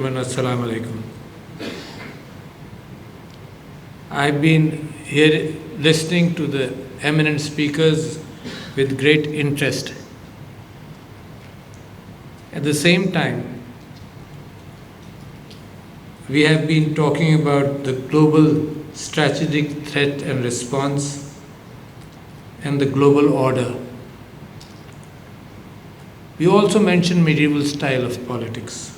Assalamu alaikum. I've been here listening to the eminent speakers with great interest. At the same time, we have been talking about the global strategic threat and response and the global order. We also mentioned medieval style of politics.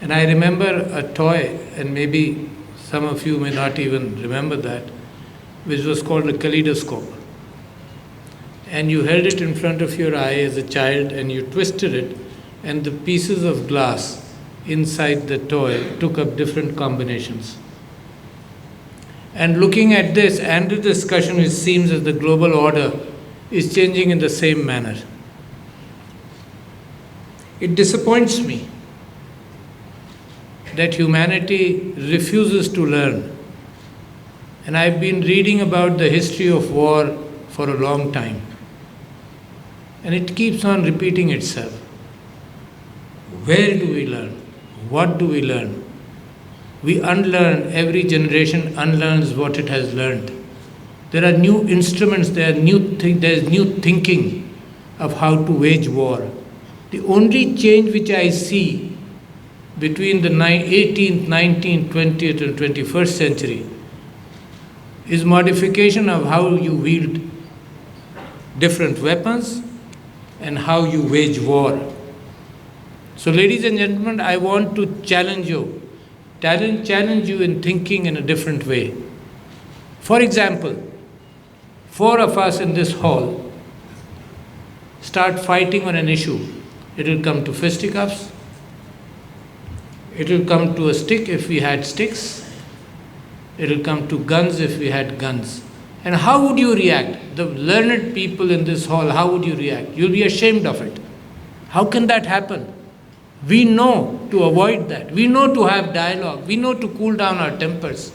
And I remember a toy, and maybe some of you may not even remember that, which was called a kaleidoscope. And you held it in front of your eye as a child and you twisted it, and the pieces of glass inside the toy took up different combinations. And looking at this and the discussion, it seems that the global order is changing in the same manner. It disappoints me that humanity refuses to learn. And I've been reading about the history of war for a long time. And it keeps on repeating itself. Where do we learn? What do we learn? We unlearn, every generation unlearns what it has learned. There are new instruments, there is new thinking of how to wage war. The only change which I see between the 18th, 19th, 20th and 21st century is modification of how you wield different weapons and how you wage war. So ladies and gentlemen, I want to challenge you in thinking in a different way. For example, 4 of us in this hall start fighting on an issue. It will come to fisticuffs. It will come to a stick if we had sticks. It will come to guns if we had guns. And how would you react? The learned people in this hall, how would you react? You'll be ashamed of it. How can that happen? We know to avoid that. We know to have dialogue. We know to cool down our tempers.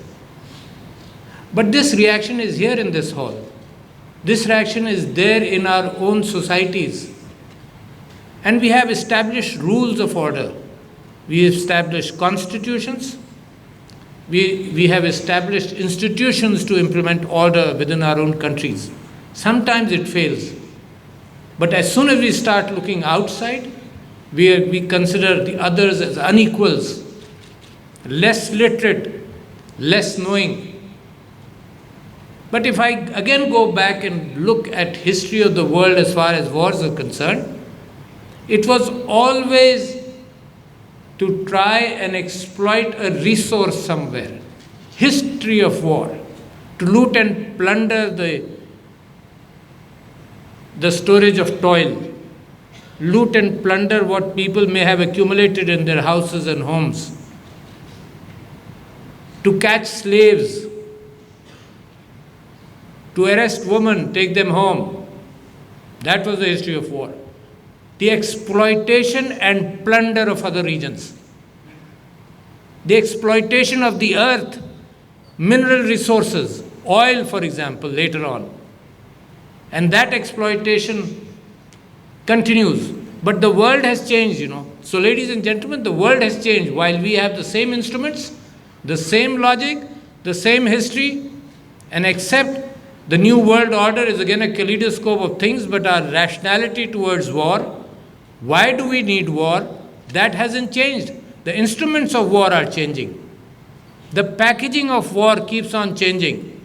But this reaction is here in this hall. This reaction is there in our own societies. And we have established rules of order. We established constitutions. We have established institutions to implement order within our own countries. Sometimes it fails. But as soon as we start looking outside, we consider the others as unequals, less literate, less knowing. But if I again go back and look at history of the world as far as wars are concerned, it was always to try and exploit a resource somewhere. History of war, to loot and plunder the storage of toil, loot and plunder what people may have accumulated in their houses and homes, to catch slaves, to arrest women, take them home. That was the history of war. The exploitation and plunder of other regions. The exploitation of the earth, mineral resources, oil for example, later on. And that exploitation continues. But the world has changed, So ladies and gentlemen, the world has changed. While we have the same instruments, the same logic, the same history, and except the new world order is again a kaleidoscope of things, but our rationality towards war, why do we need war? That hasn't changed. The instruments of war are changing. The packaging of war keeps on changing.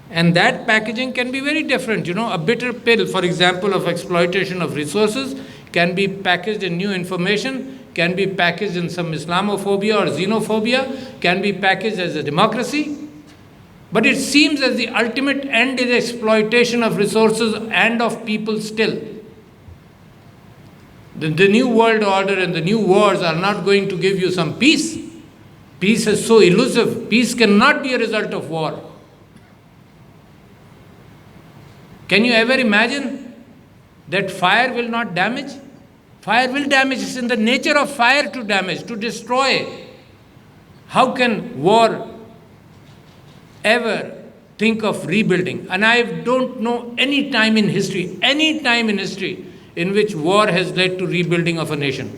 And that packaging can be very different. A bitter pill, for example, of exploitation of resources can be packaged in new information, can be packaged in some Islamophobia or xenophobia, can be packaged as a democracy. But it seems as the ultimate end is exploitation of resources and of people still. The new world order and the new wars are not going to give you some peace. Peace is so elusive. Peace cannot be a result of war. Can you ever imagine that fire will not damage? Fire will damage. It's in the nature of fire to damage, to destroy. How can war ever think of rebuilding? And I don't know any time in history in which war has led to rebuilding of a nation.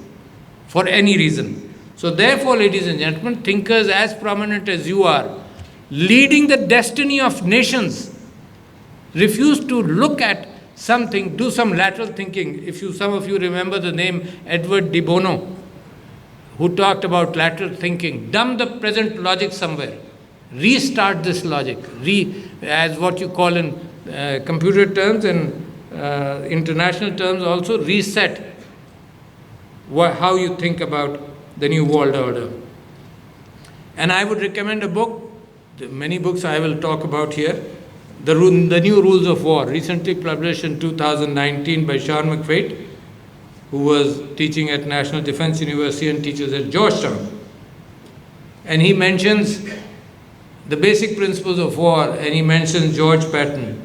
for any reason. So therefore, ladies and gentlemen, thinkers as prominent as you are, leading the destiny of nations, refuse to look at something, do some lateral thinking. Some of you remember the name Edward de Bono, who talked about lateral thinking. Dump the present logic somewhere. Restart this logic. As what you call in computer terms and international terms also, reset how you think about the new world order. And I would recommend a book, many books I will talk about here, The New Rules of War, recently published in 2019 by Sean McFate, who was teaching at National Defense University and teaches at Georgetown. And he mentions the basic principles of war, and he mentions George S. Patton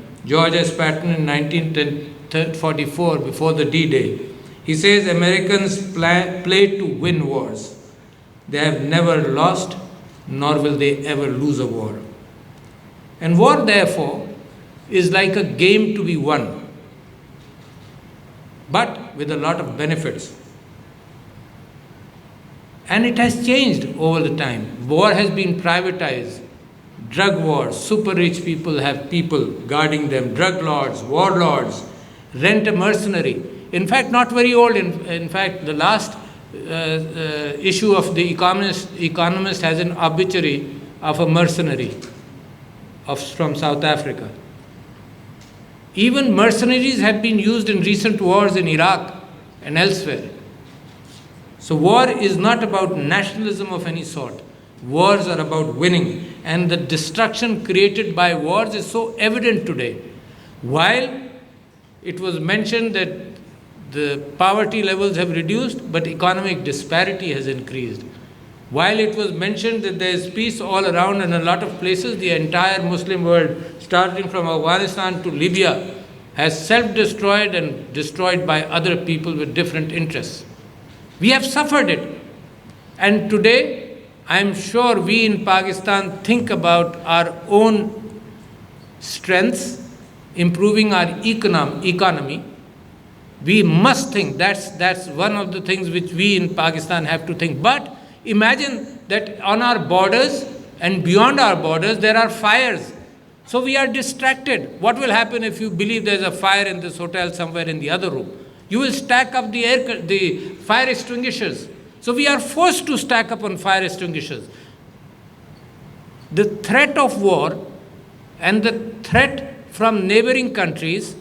in 1944, before the D-Day. He says Americans play to win wars. They have never lost, nor will they ever lose a war. And war, therefore, is like a game to be won, but with a lot of benefits. And it has changed over the time. War has been privatized. Drug wars, super rich people have people guarding them, drug lords, warlords, rent a mercenary. In fact, not very old. In fact, the last issue of The Economist has an obituary of a mercenary from South Africa. Even mercenaries have been used in recent wars in Iraq and elsewhere. So war is not about nationalism of any sort. Wars are about winning. And the destruction created by wars is so evident today. While it was mentioned that the poverty levels have reduced, but economic disparity has increased. While it was mentioned that there is peace all around in a lot of places, the entire Muslim world, starting from Afghanistan to Libya, has self-destroyed and destroyed by other people with different interests. We have suffered it. And today, I am sure we in Pakistan think about our own strengths, improving our economy. We must think. That's one of the things which we in Pakistan have to think. But imagine that on our borders and beyond our borders, there are fires. So we are distracted. What will happen if you believe there's a fire in this hotel somewhere in the other room? You will stack up the fire extinguishers. So we are forced to stack up on fire extinguishers. The threat of war and the threat from neighboring countries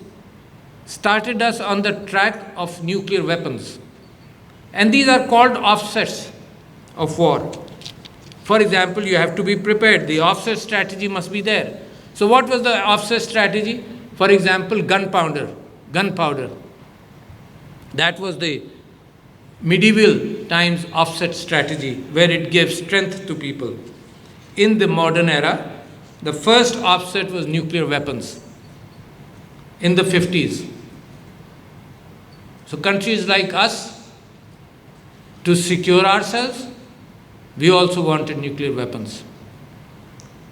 started us on the track of nuclear weapons. And these are called offsets of war. For example, you have to be prepared. The offset strategy must be there. So what was the offset strategy? For example, gunpowder. That was the medieval times offset strategy, where it gave strength to people. In the modern era, the first offset was nuclear weapons in the 50s. So countries like us, to secure ourselves, we also wanted nuclear weapons.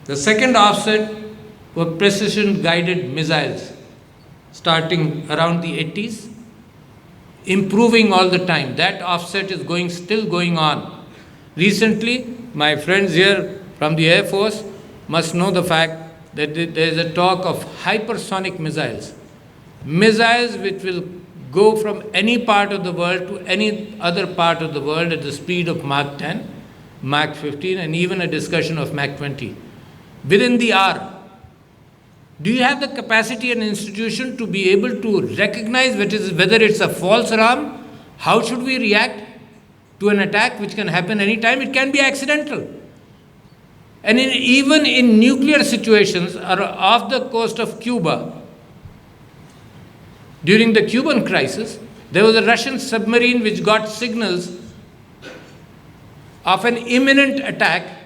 The second offset were precision-guided missiles, starting around the 80s, improving all the time. That offset is still going on. Recently, my friends here from the Air Force must know the fact that there is a talk of hypersonic missiles. Missiles which will go from any part of the world to any other part of the world at the speed of Mach 10, Mach 15, and even a discussion of Mach 20. Within the hour. Do you have the capacity and institution to be able to recognize whether it's a false alarm? How should we react to an attack which can happen anytime? It can be accidental. And even in nuclear situations, off the coast of Cuba, during the Cuban crisis, there was a Russian submarine which got signals of an imminent attack,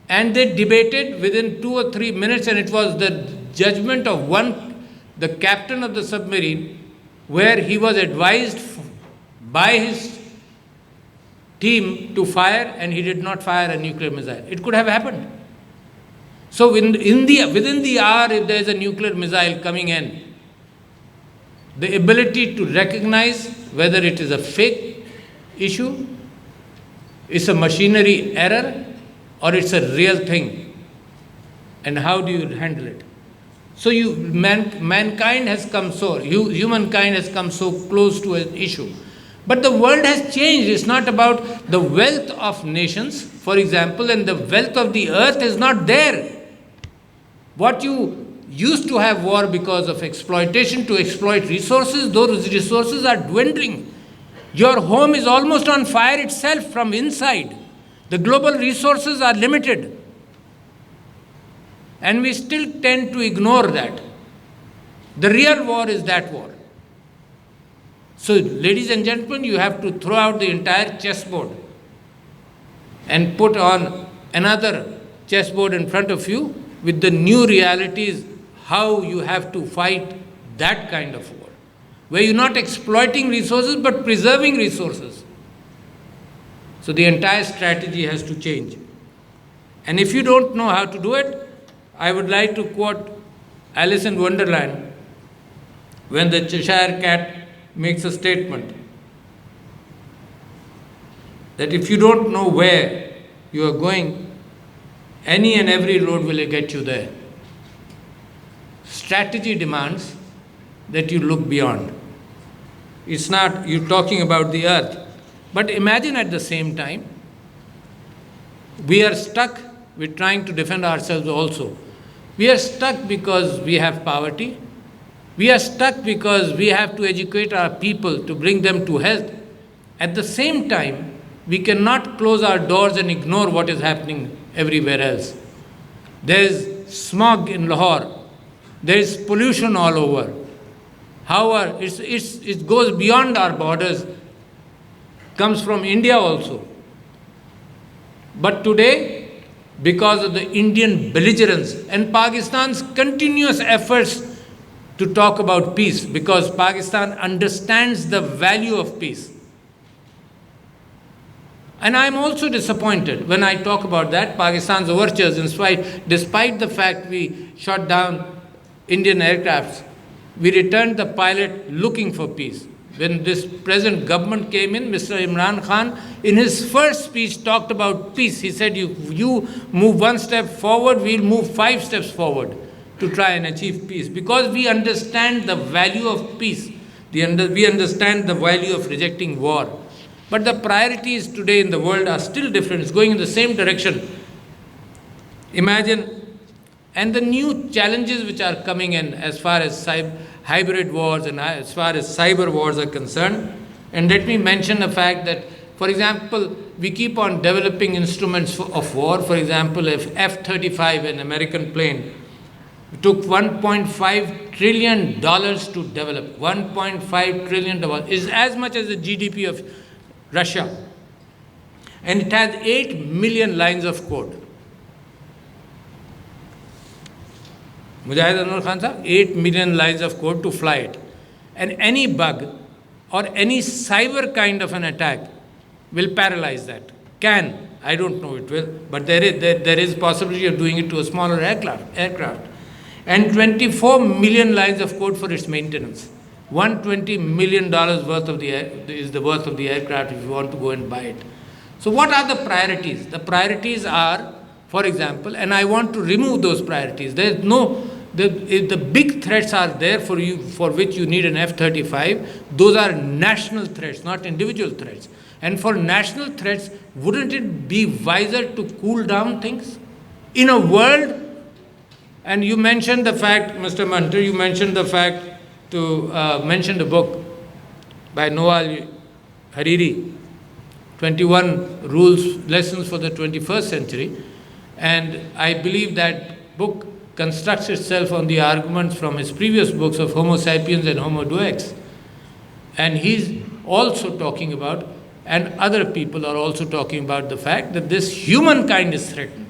and they debated within 2 or 3 minutes, and it was the judgment of the captain of the submarine, where he was advised by his team to fire, and he did not fire a nuclear missile. It could have happened. So within the hour, if there is a nuclear missile coming in, the ability to recognize whether it is a fake issue? It's a machinery error, or it's a real thing? And how do you handle it? So humankind has come so close to an issue. But the world has changed. It's not about the wealth of nations, for example, and the wealth of the earth is not there. What you used to have war because of exploitation, to exploit resources, those resources are dwindling. Your home is almost on fire itself from inside. The global resources are limited. And we still tend to ignore that. The real war is that war. So, ladies and gentlemen, you have to throw out the entire chessboard and put on another chessboard in front of you with the new realities, how you have to fight that kind of war, where you're not exploiting resources but preserving resources. So the entire strategy has to change. And if you don't know how to do it, I would like to quote Alice in Wonderland when the Cheshire Cat makes a statement that if you don't know where you are going, any and every road will get you there. Strategy demands that you look beyond. It's not you talking about the earth. But imagine at the same time, we are stuck with trying to defend ourselves also. We are stuck because we have poverty. We are stuck because we have to educate our people to bring them to health. At the same time, we cannot close our doors and ignore what is happening everywhere else. There is smog in Lahore. There is pollution all over. However, it goes beyond our borders, comes from India also. But today, because of the Indian belligerence and Pakistan's continuous efforts to talk about peace, because Pakistan understands the value of peace. And I'm also disappointed when I talk about that, Pakistan's overtures, despite the fact we shot down Indian aircrafts, we returned the pilot looking for peace. When this present government came in, Mr. Imran Khan, in his first speech, talked about peace. He said, you move one step forward, we'll move 5 steps forward to try and achieve peace. Because we understand the value of peace. We understand the value of rejecting war. But the priorities today in the world are still different. It's going in the same direction. Imagine, and the new challenges which are coming in as far as hybrid wars and as far as cyber wars are concerned. And let me mention the fact that, for example, we keep on developing instruments of war. For example, if F-35, an American plane, took $1.5 trillion to develop. $1.5 trillion is as much as the GDP of Russia. And it has 8 million lines of code. Mujahid Anwar Khan sahab, 8 million lines of code to fly it. And any bug or any cyber kind of an attack will paralyze that. I don't know it will, but there is possibility of doing it to a smaller aircraft. And 24 million lines of code for its maintenance. $120 million is the worth of the aircraft if you want to go and buy it. So what are the priorities? The priorities are, for example, and I want to remove those priorities. The big threats are there for you, for which you need an F-35. Those are national threats, not individual threats. And for national threats, wouldn't it be wiser to cool down things? In a world, and you mentioned the fact, Mr. Mantar, you mentioned the fact mentioned a book by Noah Hariri, 21 Lessons for the 21st Century. And I believe that book constructs itself on the arguments from his previous books of Homo sapiens and Homo deus. And he's also talking about, and other people are also talking about the fact that this humankind is threatened.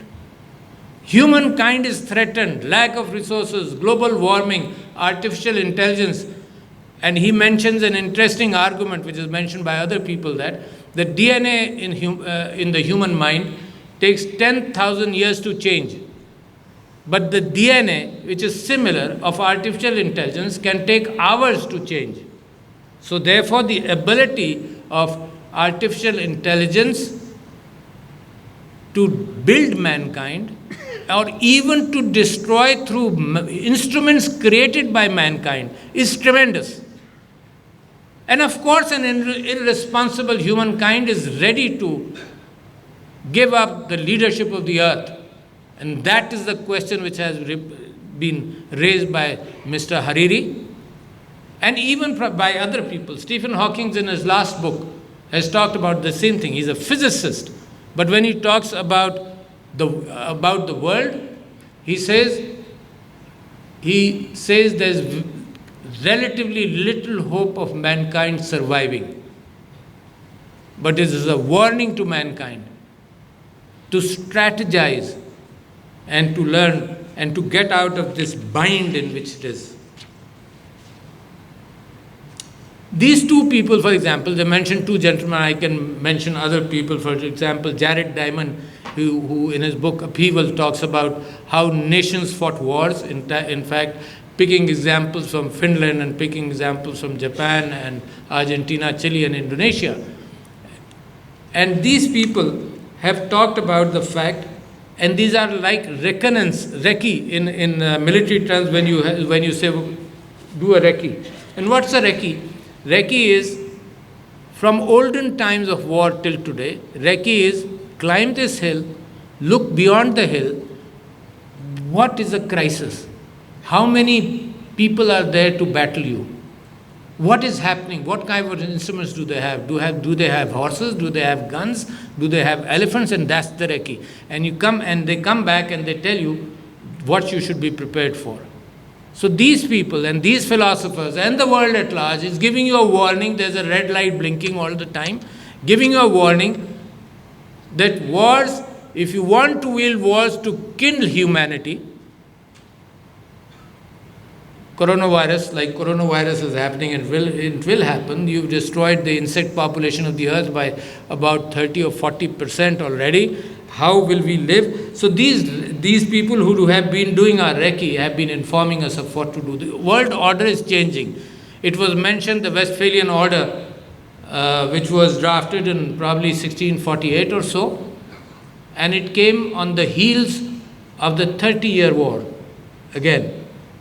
Humankind is threatened, lack of resources, global warming, artificial intelligence. And he mentions an interesting argument, which is mentioned by other people, that the DNA in the human mind takes 10,000 years to change. But the DNA, which is similar, of artificial intelligence can take hours to change. So therefore, the ability of artificial intelligence to build mankind, or even to destroy through instruments created by mankind, is tremendous. And of course, an irresponsible humankind is ready to give up the leadership of the earth. And that is the question which has been raised by Mr. Hariri and even by other people. Stephen Hawking, in his last book, has talked about the same thing. He's a physicist. But when he talks about the world, he says there's relatively little hope of mankind surviving. But this is a warning to mankind to strategize and to learn and to get out of this bind in which it is. These two people, for example, they mentioned two gentlemen, I can mention other people, for example, Jared Diamond, who in his book Upheaval talks about how nations fought wars, in fact, picking examples from Finland and picking examples from Japan and Argentina, Chile and Indonesia. And these people have talked about the fact, and these are like recce in military terms when you say do a recce. And what's a recce? Recce is, from olden times of war till today, recce is climb this hill, look beyond the hill, what is a crisis? How many people are there to battle you? What is happening? What kind of instruments do they have? Do they have horses? Do they have guns? Do they have elephants? And that's the recce. And they come back and they tell you what you should be prepared for. So these people and these philosophers and the world at large is giving you a warning. There's a red light blinking all the time, giving you a warning that wars, if you want to wield wars to kill humanity, coronavirus is happening and it will happen. You've destroyed the insect population of the earth by about 30 or 40% already. How will we live? So these people who have been doing our recce have been informing us of what to do. The world order is changing. It was mentioned the Westphalian Order, which was drafted in probably 1648 or so, and it came on the heels of the 30-year war again.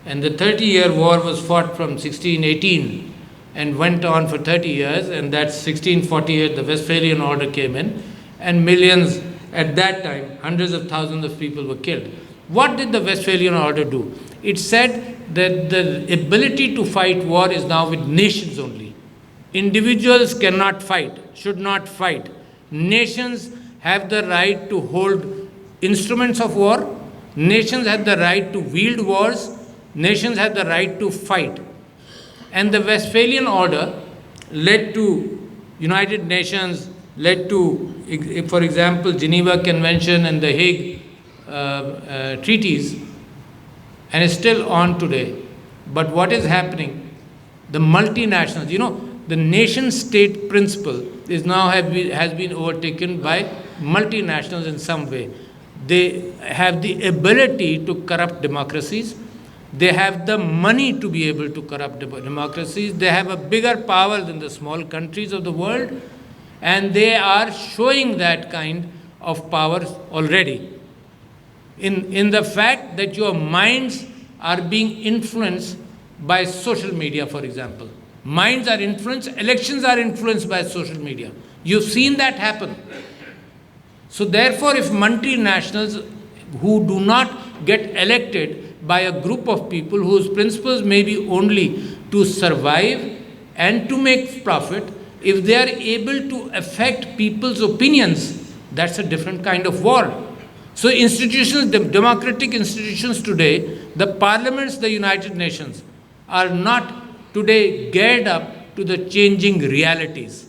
And the 30-year war was fought from 1618 and went on for 30 years, and that's 1648, the Westphalian Order came in, and millions, at that time, hundreds of thousands of people were killed. What did the Westphalian Order do? It said that the ability to fight war is now with nations only. Individuals cannot fight, should not fight. Nations have the right to hold instruments of war. Nations have the right to wield wars. Nations have the right to fight. And the Westphalian Order led to United Nations, led to, for example, Geneva Convention and the Hague treaties, and is still on today. But what is happening? The multinationals, the nation-state principle is now has been overtaken by multinationals in some way. They have the ability to corrupt democracies. They have the money to be able to corrupt democracies. They have a bigger power than the small countries of the world, and they are showing that kind of power already in the fact that your minds are being influenced by social media, for example. Minds are influenced, elections are influenced by social media. You've seen that happen. So therefore, if multinationals who do not get elected by a group of people whose principles may be only to survive and to make profit, if they are able to affect people's opinions, that's a different kind of war. So institutions, democratic institutions today, the parliaments, the United Nations, are not today geared up to the changing realities.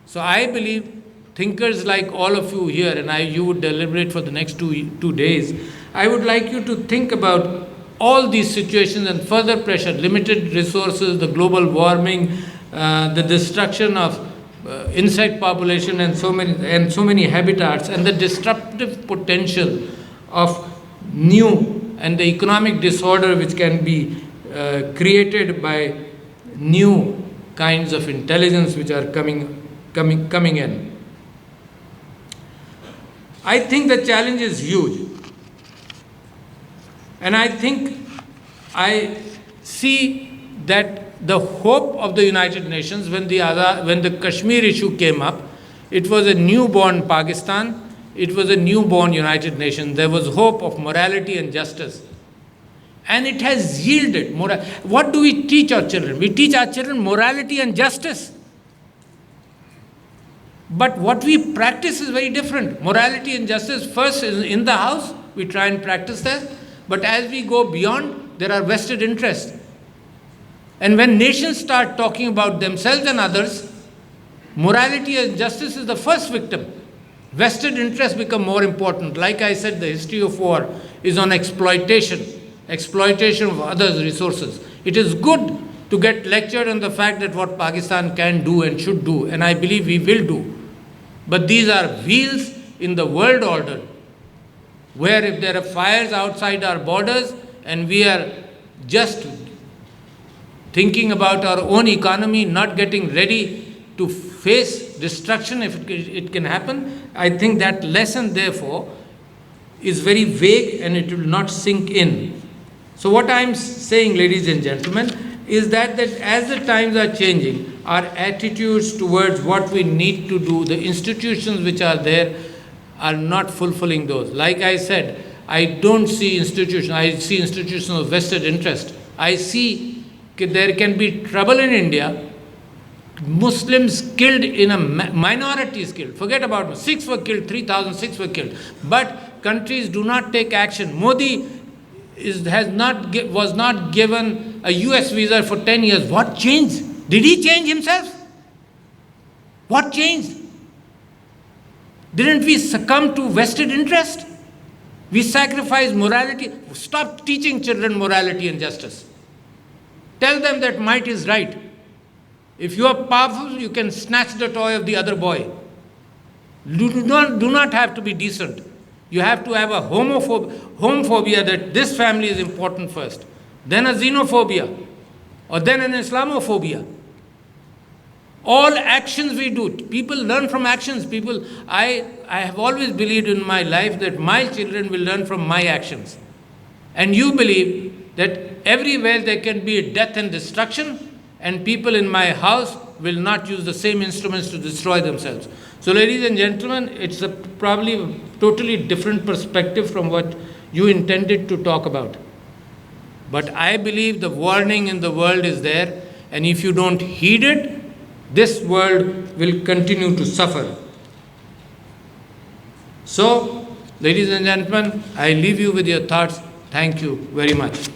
So I believe thinkers like all of you here, and you would deliberate for the next two days, I would like you to think about all these situations and further pressure, limited resources, the global warming, the destruction of insect population and so many habitats, and the disruptive potential of new and the economic disorder which can be created by new kinds of intelligence which are coming in. I think the challenge is huge. And I think I see that the hope of the United Nations, when the Kashmir issue came up, it was a newborn Pakistan, it was a newborn United Nations. There was hope of morality and justice. And it has yielded. What do we teach our children? We teach our children morality and justice. But what we practice is very different. Morality and justice first is in the house, we try and practice that. But as we go beyond, there are vested interests. And when nations start talking about themselves and others, morality and justice is the first victim. Vested interests become more important. Like I said, the history of war is on exploitation of others' resources. It is good to get lectured on the fact that what Pakistan can do and should do, and I believe we will do. But these are wheels in the world order, where if there are fires outside our borders and we are just thinking about our own economy, not getting ready to face destruction if it can happen, I think that lesson, therefore, is very vague and it will not sink in. So what I'm saying, ladies and gentlemen, is that as the times are changing, our attitudes towards what we need to do, the institutions which are there, are not fulfilling those. Like I said, I don't see institutions, I see institutions of vested interest. I see there can be trouble in India, Muslims killed in a minorities killed. Forget about it. 6 were killed, 3,006 were killed. But countries do not take action. Modi was not given a US visa for 10 years. What changed? Did he change himself? What changed? Didn't we succumb to vested interest? We sacrifice morality. Stop teaching children morality and justice. Tell them that might is right. If you are powerful, you can snatch the toy of the other boy. Do not have to be decent. You have to have a homophobia that this family is important first, then a xenophobia, or then an Islamophobia. All actions we do, people learn from actions. I have always believed in my life that my children will learn from my actions. And you believe that everywhere there can be death and destruction, and people in my house will not use the same instruments to destroy themselves. So ladies and gentlemen, it's probably a totally different perspective from what you intended to talk about. But I believe the warning in the world is there, and if you don't heed it, this world will continue to suffer. So, ladies and gentlemen, I leave you with your thoughts. Thank you very much.